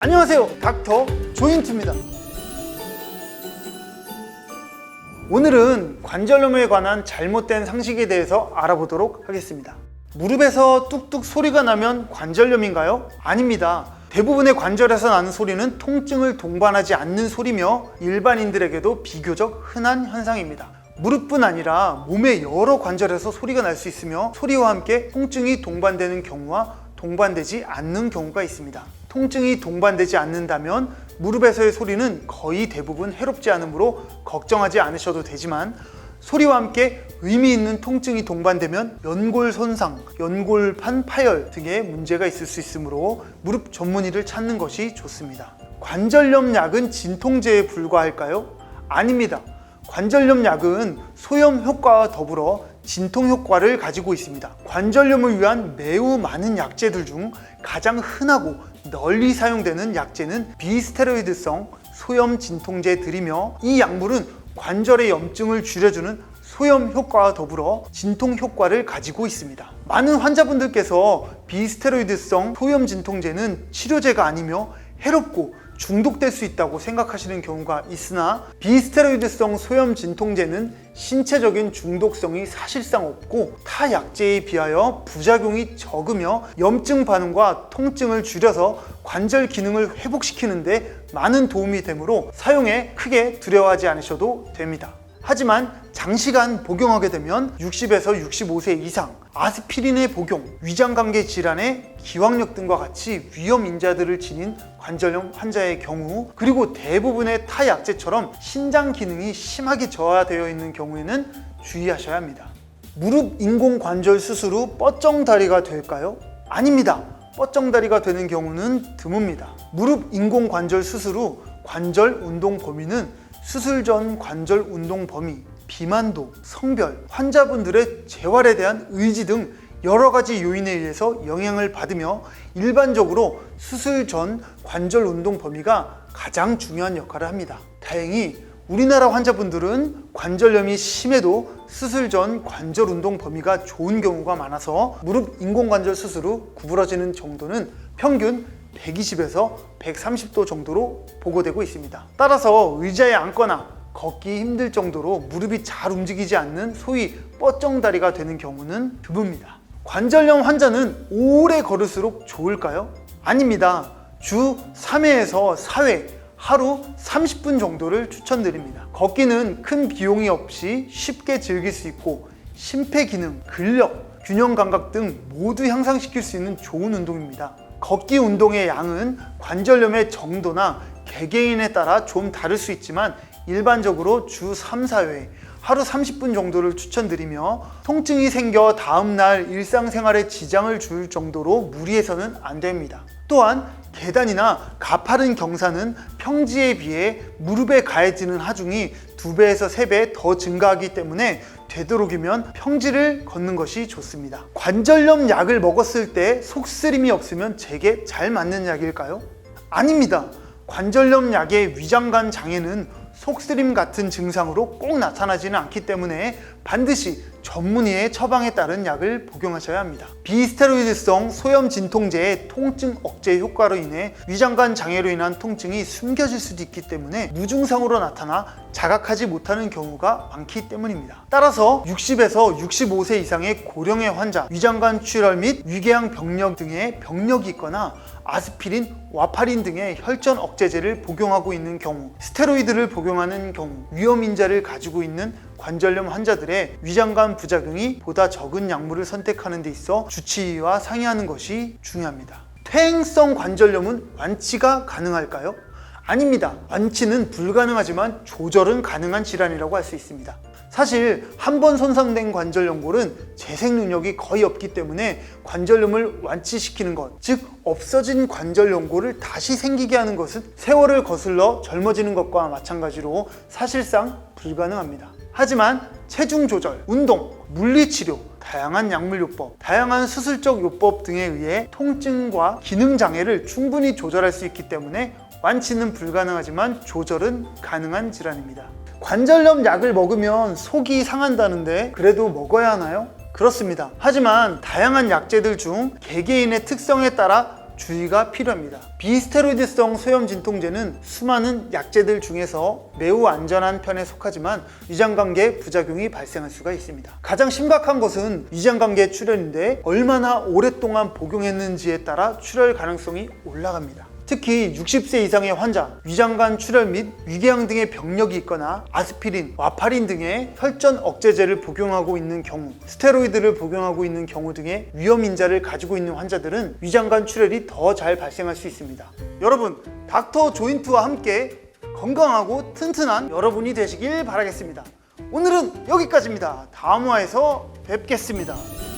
안녕하세요, 닥터 조인트입니다. 오늘은 관절염에 관한 잘못된 상식에 대해서 알아보도록 하겠습니다. 무릎에서 뚝뚝 소리가 나면 관절염인가요? 아닙니다. 대부분의 관절에서 나는 소리는 통증을 동반하지 않는 소리며 일반인들에게도 비교적 흔한 현상입니다. 무릎뿐 아니라 몸의 여러 관절에서 소리가 날 수 있으며 소리와 함께 통증이 동반되는 경우와 동반되지 않는 경우가 있습니다. 통증이 동반되지 않는다면 무릎에서의 소리는 거의 대부분 해롭지 않으므로 걱정하지 않으셔도 되지만, 소리와 함께 의미 있는 통증이 동반되면 연골 손상, 연골판 파열 등의 문제가 있을 수 있으므로 무릎 전문의를 찾는 것이 좋습니다. 관절염 약은 진통제에 불과할까요? 아닙니다. 관절염 약은 소염 효과와 더불어 진통 효과를 가지고 있습니다. 관절염을 위한 매우 많은 약제들 중 가장 흔하고 널리 사용되는 약제는 비스테로이드성 소염 진통제들이며, 이 약물은 관절의 염증을 줄여주는 소염 효과와 더불어 진통 효과를 가지고 있습니다. 많은 환자분들께서 비스테로이드성 소염 진통제는 치료제가 아니며 해롭고 중독될 수 있다고 생각하시는 경우가 있으나, 비스테로이드성 소염 진통제는 신체적인 중독성이 사실상 없고 타 약제에 비하여 부작용이 적으며 염증 반응과 통증을 줄여서 관절 기능을 회복시키는데 많은 도움이 되므로 사용에 크게 두려워하지 않으셔도 됩니다. 하지만 장시간 복용하게 되면 60에서 65세 이상, 아스피린의 복용, 위장관계 질환의 기왕력 등과 같이 위험 인자들을 지닌 관절염 환자의 경우, 그리고 대부분의 타 약제처럼 신장 기능이 심하게 저하되어 있는 경우에는 주의하셔야 합니다. 무릎 인공관절 수술 후 뻗정다리가 될까요? 아닙니다. 뻗정다리가 되는 경우는 드뭅니다. 무릎 인공관절 수술 후 관절 운동 범위는 수술 전 관절 운동 범위, 비만도, 성별, 환자분들의 재활에 대한 의지 등 여러 가지 요인에 의해서 영향을 받으며, 일반적으로 수술 전 관절 운동 범위가 가장 중요한 역할을 합니다. 다행히 우리나라 환자분들은 관절염이 심해도 수술 전 관절 운동 범위가 좋은 경우가 많아서 무릎 인공관절 수술 후 구부러지는 정도는 평균 120에서 130도 정도로 보고되고 있습니다. 따라서 의자에 앉거나 걷기 힘들 정도로 무릎이 잘 움직이지 않는 소위 뻗정다리가 되는 경우는 드뭅니다. 관절염 환자는 오래 걸을수록 좋을까요? 아닙니다. 주 3회에서 4회, 하루 30분 정도를 추천드립니다. 걷기는 큰 비용이 없이 쉽게 즐길 수 있고 심폐기능, 근력, 균형 감각 등 모두 향상시킬 수 있는 좋은 운동입니다. 걷기 운동의 양은 관절염의 정도나 개개인에 따라 좀 다를 수 있지만 일반적으로 주 3, 4회, 하루 30분 정도를 추천드리며, 통증이 생겨 다음날 일상생활에 지장을 줄 정도로 무리해서는 안 됩니다. 또한 계단이나 가파른 경사는 평지에 비해 무릎에 가해지는 하중이 2배에서 3배 더 증가하기 때문에 되도록이면 평지를 걷는 것이 좋습니다. 관절염 약을 먹었을 때 속쓰림이 없으면 제게 잘 맞는 약일까요? 아닙니다. 관절염 약의 위장관 장애는 속쓰림 같은 증상으로 꼭 나타나지는 않기 때문에 반드시 전문의의 처방에 따른 약을 복용하셔야 합니다. 비스테로이드성 소염 진통제의 통증 억제 효과로 인해 위장관 장애로 인한 통증이 숨겨질 수도 있기 때문에 무증상으로 나타나 자각하지 못하는 경우가 많기 때문입니다. 따라서 60에서 65세 이상의 고령의 환자, 위장관 출혈 및 위궤양 병력 등의 병력이 있거나 아스피린, 와파린 등의 혈전 억제제를 복용하고 있는 경우, 스테로이드를 복용하는 경우, 위험인자를 가지고 있는 관절염 환자들의 위장관 부작용이 보다 적은 약물을 선택하는 데 있어 주치의와 상의하는 것이 중요합니다. 퇴행성 관절염은 완치가 가능할까요? 아닙니다. 완치는 불가능하지만 조절은 가능한 질환이라고 할 수 있습니다. 사실 한 번 손상된 관절 연골은 재생 능력이 거의 없기 때문에 관절염을 완치시키는 것, 즉 없어진 관절 연골을 다시 생기게 하는 것은 세월을 거슬러 젊어지는 것과 마찬가지로 사실상 불가능합니다. 하지만 체중 조절, 운동, 물리치료, 다양한 약물요법, 다양한 수술적 요법 등에 의해 통증과 기능 장애를 충분히 조절할 수 있기 때문에 완치는 불가능하지만 조절은 가능한 질환입니다. 관절염 약을 먹으면 속이 상한다는데 그래도 먹어야 하나요? 그렇습니다. 하지만 다양한 약제들 중 개개인의 특성에 따라 주의가 필요합니다. 비스테로이드성 소염 진통제는 수많은 약제들 중에서 매우 안전한 편에 속하지만 위장관계 부작용이 발생할 수가 있습니다. 가장 심각한 것은 위장관계 출혈인데 얼마나 오랫동안 복용했는지에 따라 출혈 가능성이 올라갑니다. 특히 60세 이상의 환자, 위장관 출혈 및 위궤양 등의 병력이 있거나 아스피린, 와파린 등의 혈전 억제제를 복용하고 있는 경우, 스테로이드를 복용하고 있는 경우 등의 위험 인자를 가지고 있는 환자들은 위장관 출혈이 더 잘 발생할 수 있습니다. 여러분, 닥터 조인트와 함께 건강하고 튼튼한 여러분이 되시길 바라겠습니다. 오늘은 여기까지입니다. 다음 화에서 뵙겠습니다.